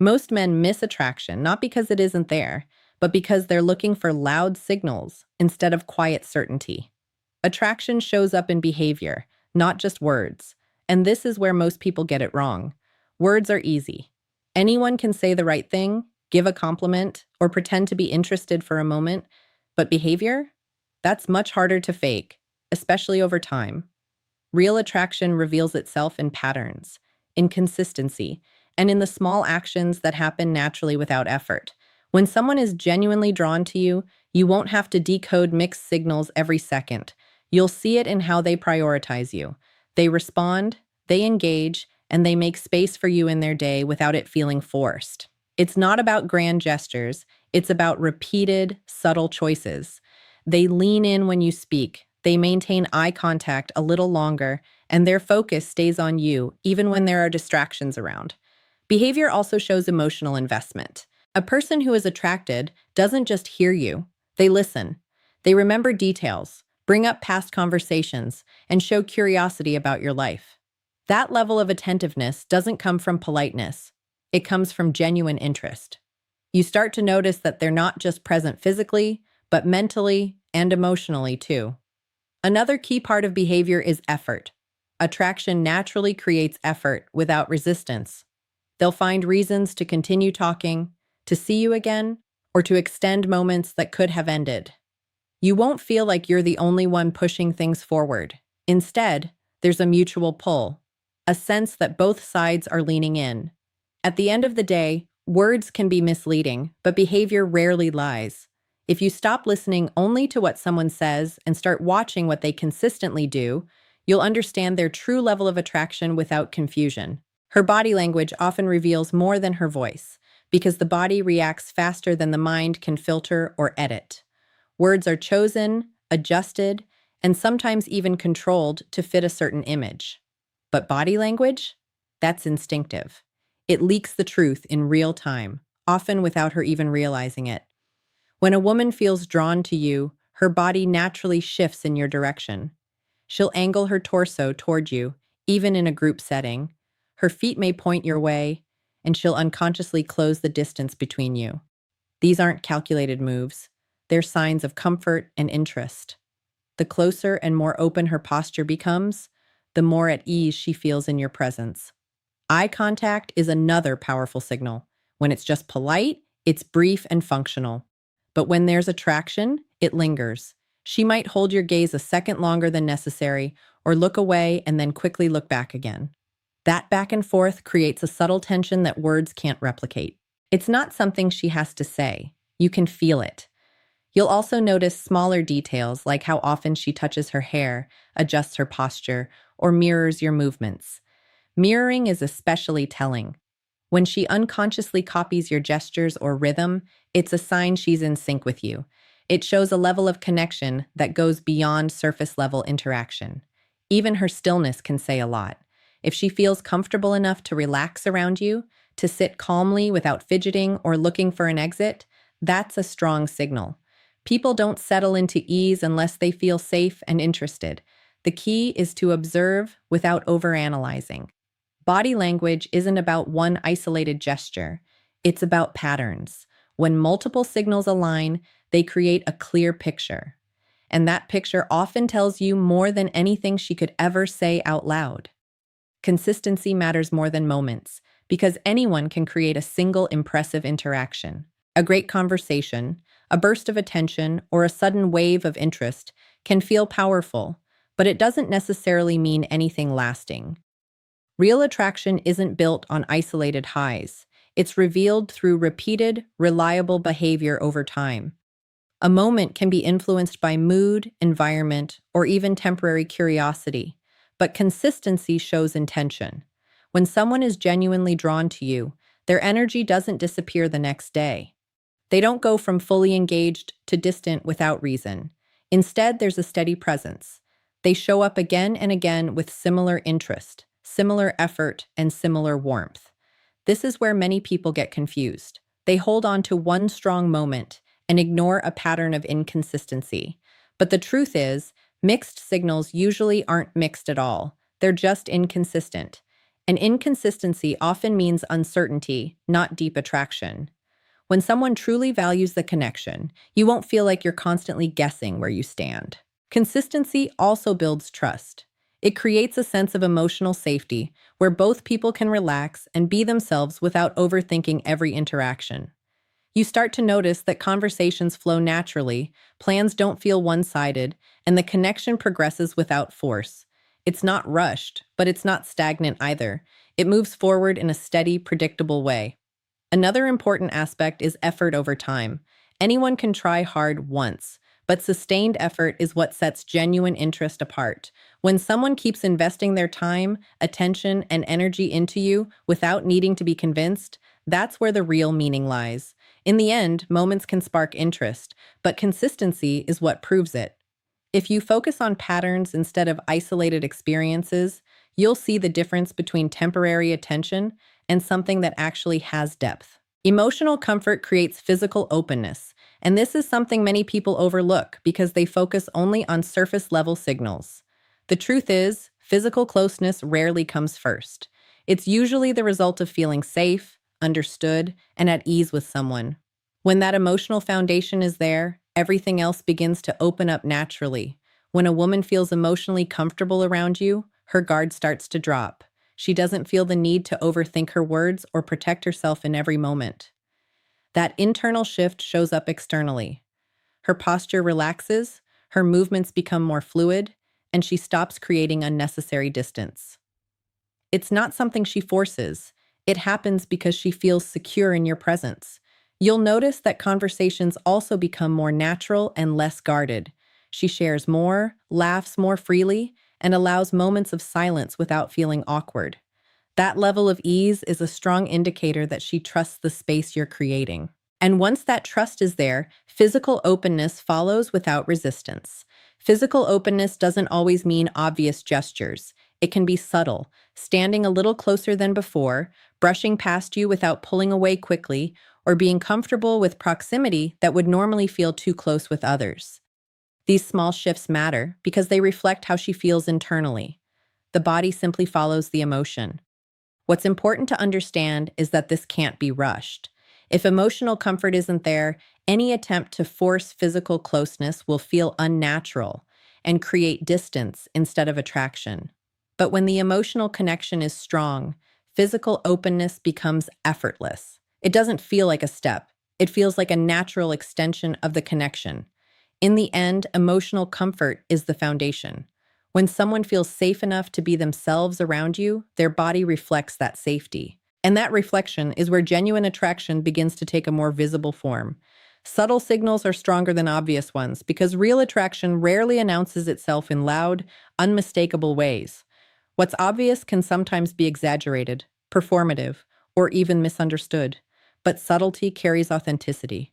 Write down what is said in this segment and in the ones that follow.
Most men miss attraction not because it isn't there, but because they're looking for loud signals instead of quiet certainty. Attraction shows up in behavior, not just words. And this is where most people get it wrong. Words are easy. Anyone can say the right thing, give a compliment, or pretend to be interested for a moment. But behavior? That's much harder to fake, especially over time. Real attraction reveals itself in patterns, in consistency, and in the small actions that happen naturally without effort. When someone is genuinely drawn to you, you won't have to decode mixed signals every second. You'll see it in how they prioritize you. They respond, they engage, and they make space for you in their day without it feeling forced. It's not about grand gestures, it's about repeated, subtle choices. They lean in when you speak, they maintain eye contact a little longer, and their focus stays on you even when there are distractions around. Behavior also shows emotional investment. A person who is attracted doesn't just hear you, they listen. They remember details, bring up past conversations, and show curiosity about your life. That level of attentiveness doesn't come from politeness. It comes from genuine interest. You start to notice that they're not just present physically, but mentally and emotionally too. Another key part of behavior is effort. Attraction naturally creates effort without resistance. They'll find reasons to continue talking, to see you again, or to extend moments that could have ended. You won't feel like you're the only one pushing things forward. Instead, there's a mutual pull, a sense that both sides are leaning in. At the end of the day, words can be misleading, but behavior rarely lies. If you stop listening only to what someone says and start watching what they consistently do, you'll understand their true level of attraction without confusion. Her body language often reveals more than her voice, because the body reacts faster than the mind can filter or edit. Words are chosen, adjusted, and sometimes even controlled to fit a certain image. But body language? That's instinctive. It leaks the truth in real time, often without her even realizing it. When a woman feels drawn to you, her body naturally shifts in your direction. She'll angle her torso toward you, even in a group setting. Her feet may point your way, and she'll unconsciously close the distance between you. These aren't calculated moves. They're signs of comfort and interest. The closer and more open her posture becomes, the more at ease she feels in your presence. Eye contact is another powerful signal. When it's just polite, it's brief and functional. But when there's attraction, it lingers. She might hold your gaze a second longer than necessary, or look away and then quickly look back again. That back and forth creates a subtle tension that words can't replicate. It's not something she has to say. You can feel it. You'll also notice smaller details like how often she touches her hair, adjusts her posture, or mirrors your movements. Mirroring is especially telling. When she unconsciously copies your gestures or rhythm, it's a sign she's in sync with you. It shows a level of connection that goes beyond surface-level interaction. Even her stillness can say a lot. If she feels comfortable enough to relax around you, to sit calmly without fidgeting or looking for an exit, that's a strong signal. People don't settle into ease unless they feel safe and interested. The key is to observe without overanalyzing. Body language isn't about one isolated gesture. It's about patterns. When multiple signals align, they create a clear picture. And that picture often tells you more than anything she could ever say out loud. Consistency matters more than moments, because anyone can create a single impressive interaction. A great conversation, a burst of attention, or a sudden wave of interest can feel powerful, but it doesn't necessarily mean anything lasting. Real attraction isn't built on isolated highs. It's revealed through repeated, reliable behavior over time. A moment can be influenced by mood, environment, or even temporary curiosity, but consistency shows intention. When someone is genuinely drawn to you, their energy doesn't disappear the next day. They don't go from fully engaged to distant without reason. Instead, there's a steady presence. They show up again and again with similar interest, similar effort, and similar warmth. This is where many people get confused. They hold on to one strong moment and ignore a pattern of inconsistency. But the truth is, mixed signals usually aren't mixed at all. They're just inconsistent. And inconsistency often means uncertainty, not deep attraction. When someone truly values the connection, you won't feel like you're constantly guessing where you stand. Consistency also builds trust. It creates a sense of emotional safety where both people can relax and be themselves without overthinking every interaction. You start to notice that conversations flow naturally, plans don't feel one-sided, and the connection progresses without force. It's not rushed, but it's not stagnant either. It moves forward in a steady, predictable way. Another important aspect is effort over time. Anyone can try hard once, but sustained effort is what sets genuine interest apart. When someone keeps investing their time, attention, and energy into you without needing to be convinced, that's where the real meaning lies. In the end, moments can spark interest, but consistency is what proves it. If you focus on patterns instead of isolated experiences, you'll see the difference between temporary attention and something that actually has depth. Emotional comfort creates physical openness, and this is something many people overlook because they focus only on surface level signals. The truth is, physical closeness rarely comes first. It's usually the result of feeling safe, understood, and at ease with someone. When that emotional foundation is there, everything else begins to open up naturally. When a woman feels emotionally comfortable around you, her guard starts to drop. She doesn't feel the need to overthink her words or protect herself in every moment. That internal shift shows up externally. Her posture relaxes, her movements become more fluid, and she stops creating unnecessary distance. It's not something she forces. It happens because she feels secure in your presence. You'll notice that conversations also become more natural and less guarded. She shares more, laughs more freely, and allows moments of silence without feeling awkward. That level of ease is a strong indicator that she trusts the space you're creating. And once that trust is there, physical openness follows without resistance. Physical openness doesn't always mean obvious gestures. It can be subtle, standing a little closer than before, brushing past you without pulling away quickly, or being comfortable with proximity that would normally feel too close with others. These small shifts matter because they reflect how she feels internally. The body simply follows the emotion. What's important to understand is that this can't be rushed. If emotional comfort isn't there, any attempt to force physical closeness will feel unnatural and create distance instead of attraction. But when the emotional connection is strong, physical openness becomes effortless. It doesn't feel like a step. It feels like a natural extension of the connection. In the end, emotional comfort is the foundation. When someone feels safe enough to be themselves around you, their body reflects that safety. And that reflection is where genuine attraction begins to take a more visible form. Subtle signals are stronger than obvious ones because real attraction rarely announces itself in loud, unmistakable ways. What's obvious can sometimes be exaggerated, performative, or even misunderstood. But subtlety carries authenticity.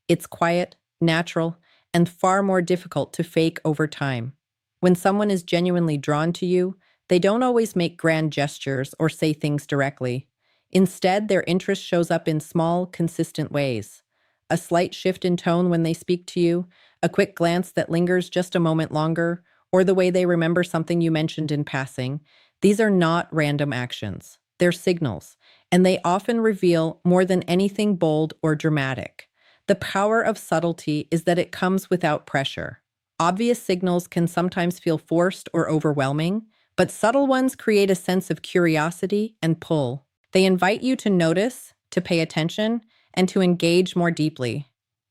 It's quiet, natural, and far more difficult to fake over time. When someone is genuinely drawn to you, they don't always make grand gestures or say things directly. Instead, their interest shows up in small, consistent ways. A slight shift in tone when they speak to you, a quick glance that lingers just a moment longer, or the way they remember something you mentioned in passing. These are not random actions. They're signals, and they often reveal more than anything bold or dramatic. The power of subtlety is that it comes without pressure. Obvious signals can sometimes feel forced or overwhelming, but subtle ones create a sense of curiosity and pull. They invite you to notice, to pay attention, and to engage more deeply.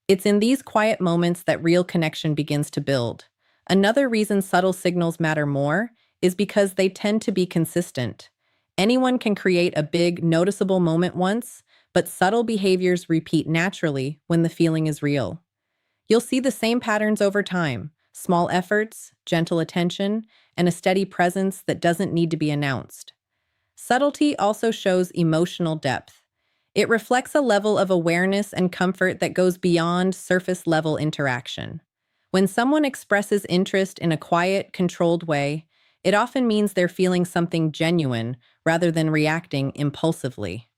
It's in these quiet moments that real connection begins to build. Another reason subtle signals matter more is because they tend to be consistent. Anyone can create a big, noticeable moment once, but subtle behaviors repeat naturally when the feeling is real. You'll see the same patterns over time: small efforts, gentle attention, and a steady presence that doesn't need to be announced. Subtlety also shows emotional depth. It reflects a level of awareness and comfort that goes beyond surface-level interaction. When someone expresses interest in a quiet, controlled way, it often means they're feeling something genuine rather than reacting impulsively.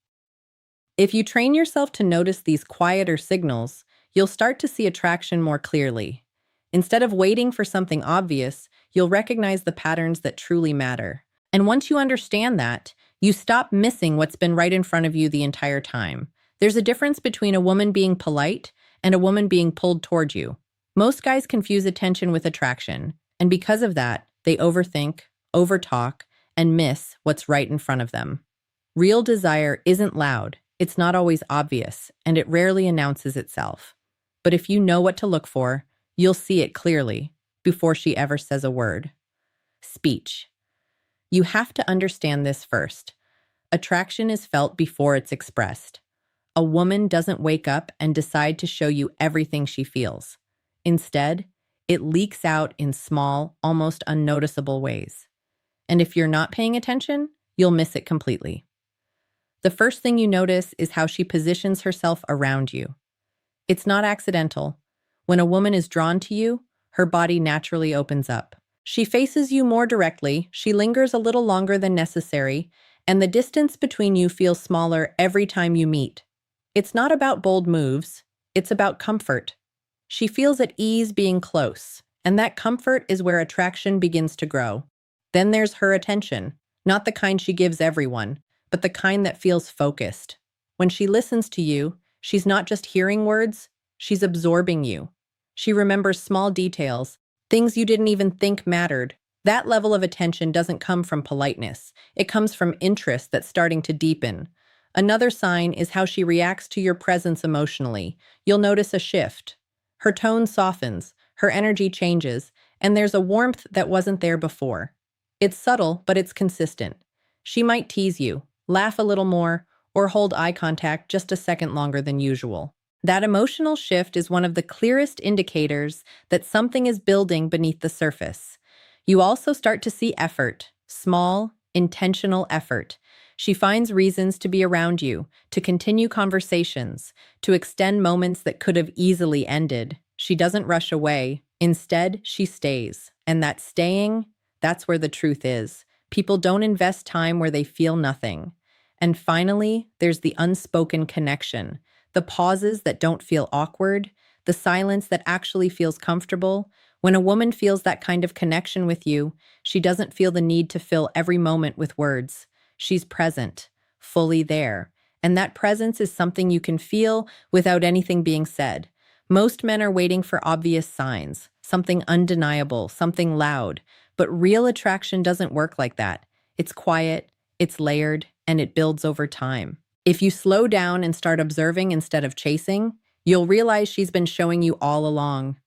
If you train yourself to notice these quieter signals, you'll start to see attraction more clearly. Instead of waiting for something obvious, you'll recognize the patterns that truly matter. And once you understand that, You stop missing what's been right in front of you the entire time. There's a difference between a woman being polite and a woman being pulled toward you. Most guys confuse attention with attraction, and because of that, they overthink, overtalk, and miss what's right in front of them. Real desire isn't loud, it's not always obvious, and it rarely announces itself. But if you know what to look for, you'll see it clearly before she ever says a word. Speech. You have to understand this first. Attraction is felt before it's expressed. A woman doesn't wake up and decide to show you everything she feels. Instead, it leaks out in small, almost unnoticeable ways. And if you're not paying attention, you'll miss it completely. The first thing you notice is how she positions herself around you. It's not accidental. When a woman is drawn to you, her body naturally opens up. She faces you more directly, she lingers a little longer than necessary, and the distance between you feels smaller every time you meet. It's not about bold moves, it's about comfort. She feels at ease being close, and that comfort is where attraction begins to grow. Then there's her attention, not the kind she gives everyone, but the kind that feels focused. When she listens to you, she's not just hearing words, she's absorbing you. She remembers small details, things you didn't even think mattered. That level of attention doesn't come from politeness. It comes from interest that's starting to deepen. Another sign is how she reacts to your presence emotionally. You'll notice a shift. Her tone softens, her energy changes, and there's a warmth that wasn't there before. It's subtle, but it's consistent. She might tease you, laugh a little more, or hold eye contact just a second longer than usual. That emotional shift is one of the clearest indicators that something is building beneath the surface. You also start to see effort, small, intentional effort. She finds reasons to be around you, to continue conversations, to extend moments that could have easily ended. She doesn't rush away. Instead, she stays. And that staying, that's where the truth is. People don't invest time where they feel nothing. And finally, there's the unspoken connection, the pauses that don't feel awkward, the silence that actually feels comfortable. When a woman feels that kind of connection with you, she doesn't feel the need to fill every moment with words. She's present, fully there. And that presence is something you can feel without anything being said. Most men are waiting for obvious signs, something undeniable, something loud. But real attraction doesn't work like that. It's quiet, it's layered, and it builds over time. If you slow down and start observing instead of chasing, you'll realize she's been showing you all along.